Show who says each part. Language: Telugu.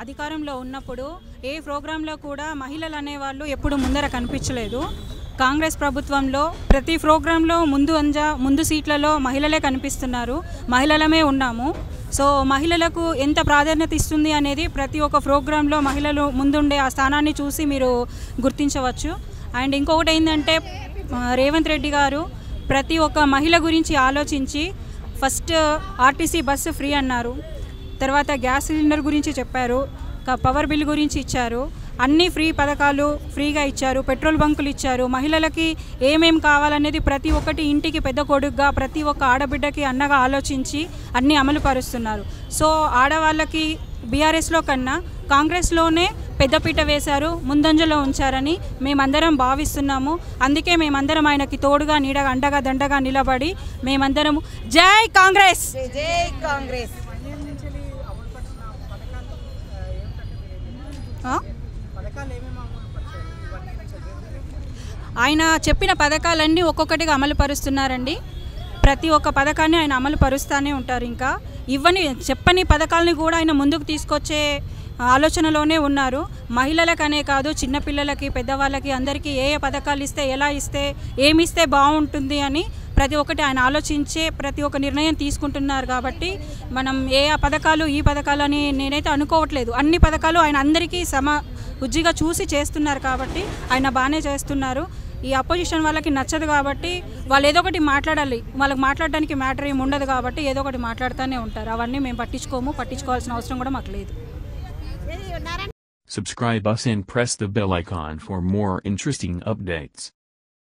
Speaker 1: అధికారంలో ఉన్నప్పుడు ఏ ప్రోగ్రాంలో కూడా మహిళలు అనేవాళ్ళు ఎప్పుడు ముందర కనిపించలేదు. కాంగ్రెస్ ప్రభుత్వంలో ప్రతి ప్రోగ్రాంలో ముందు సీట్లలో మహిళలే కనిపిస్తున్నారు, మహిళలమే ఉన్నాము. సో మహిళలకు ఎంత ప్రాధాన్యత ఇస్తుంది అనేది ప్రతి ఒక్క ప్రోగ్రాంలో మహిళలు ముందుండే ఆ స్థానాన్ని చూసి మీరు గుర్తించవచ్చు. అండ్ ఇంకొకటి ఏంటంటే రేవంత్ రెడ్డి గారు ప్రతి ఒక్క మహిళ గురించి ఆలోచించి ఫస్ట్ ఆర్టీసీ బస్సు ఫ్రీ అన్నారు, తర్వాత గ్యాస్ సిలిండర్ గురించి చెప్పారు, పవర్ బిల్ గురించి ఇచ్చారు, అన్ని ఫ్రీ పథకాలు ఫ్రీగా ఇచ్చారు, పెట్రోల్ బంకులు ఇచ్చారు. మహిళలకి ఏమేం కావాలనేది ప్రతి ఒక్కటి ఇంటికి పెద్ద కొడుకుగా ప్రతి ఒక్క ఆడబిడ్డకి అన్నగా ఆలోచించి అన్నీ అమలు పరుస్తున్నారు. సో ఆడవాళ్ళకి బీఆర్ఎస్లో కన్నా కాంగ్రెస్లోనే పెద్దపీట వేశారు, ముందంజలో ఉంచారని మేమందరం భావిస్తున్నాము. అందుకే మేమందరం ఆయనకి తోడుగా నీడగా అండగా దండగా నిలబడి మేమందరం జై కాంగ్రెస్ జై కాంగ్రెస్. ఆయన చెప్పిన పథకాలన్నీ ఒక్కొక్కటిగా అమలు పరుస్తున్నారండి. ప్రతి ఒక్క పథకాన్ని ఆయన అమలు పరుస్తూనే ఉంటారు. ఇంకా చెప్పని పథకాలని కూడా ఆయన ముందుకు తీసుకొచ్చే ఆలోచనలోనే ఉన్నారు. మహిళలకనే కాదు, చిన్నపిల్లలకి పెద్దవాళ్ళకి అందరికీ ఏ పథకాలు ఇస్తే ఎలా ఇస్తే ఏమిస్తే బాగుంటుంది అని ప్రతి ఒక్కటి ఆయన ఆలోచించే ప్రతి ఒక్క నిర్ణయం తీసుకుంటున్నారు. కాబట్టి మనం పథకాలు ఈ పథకాలు అని నేనైతే అనుకోవట్లేదు. అన్ని పథకాలు ఆయన అందరికీ ఉజ్జిగా చూసి చేస్తున్నారు కాబట్టి ఆయన బాగానే చేస్తున్నారు. ఈ అపోజిషన్ వాళ్ళకి నచ్చదు కాబట్టి వాళ్ళు ఏదో ఒకటి మాట్లాడాలి, వాళ్ళకి మాట్లాడడానికి మ్యాటర్ ఏమి ఉండదు కాబట్టి ఏదో ఒకటి మాట్లాడుతూనే ఉంటారు. అవన్నీ మేము పట్టించుకోవాల్సిన అవసరం కూడా మాకు లేదు.
Speaker 2: Subscribe us and press the bell icon for more interesting updates.